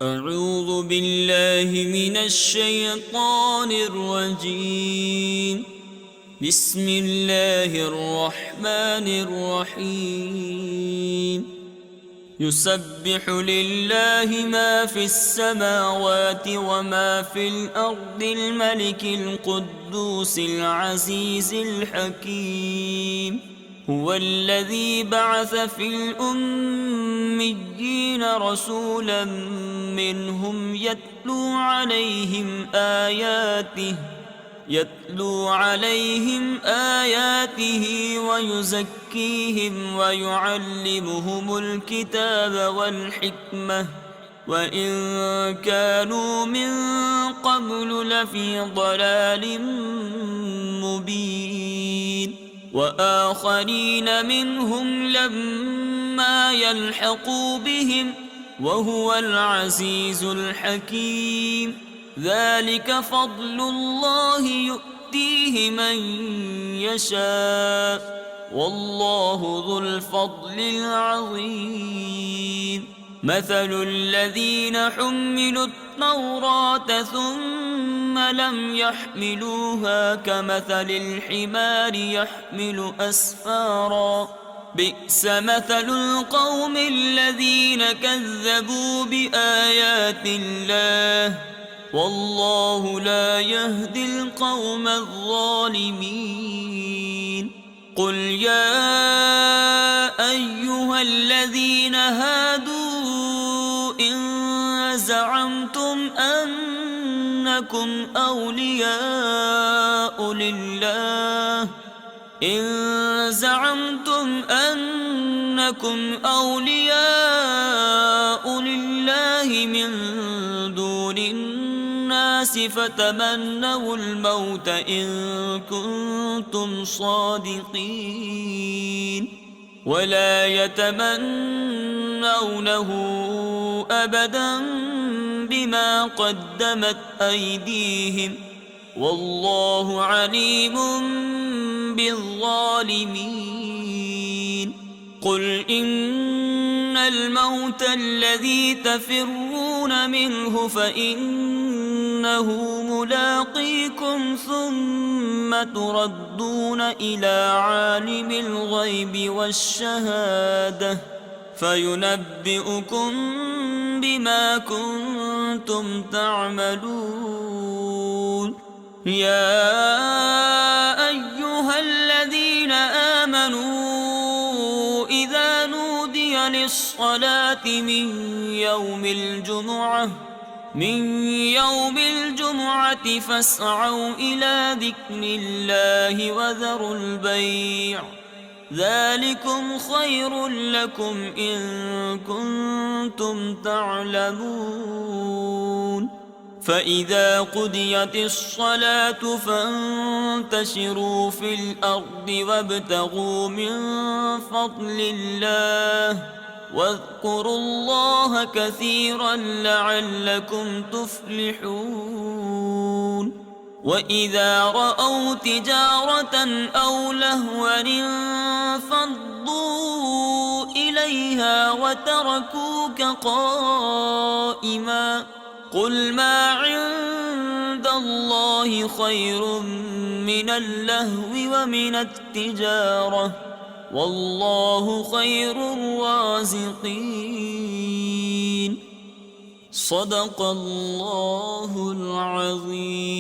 أعوذ بالله من الشيطان الرجيم. بسم الله الرحمن الرحيم. يسبح لله ما في السماوات وما في الأرض الملك القدوس العزيز الحكيم. هو الذي بعث في الأميين رسولا منهم يتلو عليهم آياته ويزكيهم ويعلمهم الكتاب والحكمة وإن كانوا من قبل لفي ضلال مبين. وآخرين منهم لما يلحقوا بهم وهو العزيز الحكيم. ذلك فضل الله يؤتيه من يشاء والله ذو الفضل العظيم. مثل الذين حملوا التوراة ثم لم يحملوها كمثل الحمار يحمل أسفارا بئس مثل القوم الذين كذبوا بآيات الله والله لا يهدي القوم الظالمين. قل يا أيها الذين هادوا إن زعمتم أنكم أولياء لله من دون الناس فتمنوا الموت إن كنتم صادقين ولا يتمنونه أبدا بما قدمت أيديهم والله عليم بالظالمين. قل إن الموت الذي تفرون منه فإنه ملاقيكم ثم تردون إلى عالم الغيب والشهادة فينبئكم بما كنتم تعملون. يا أيها الذين آمنوا إذا نودي للصلاة من يوم الجمعة فاسعوا إلى ذكر الله وذروا البيع ذلكم خير لكم إن كنتم تعلمون. فإذا قضيت الصلاة فانتشروا في الأرض وابتغوا من فضل الله واذكروا الله كثيرا لعلكم تفلحون. وإذا رأوا تجارة أو لهوا انفضوا إليها وتركوك قائما قل ما عند الله خير من اللهو ومن التجارة والله خير الرازقين. صدق الله العظيم.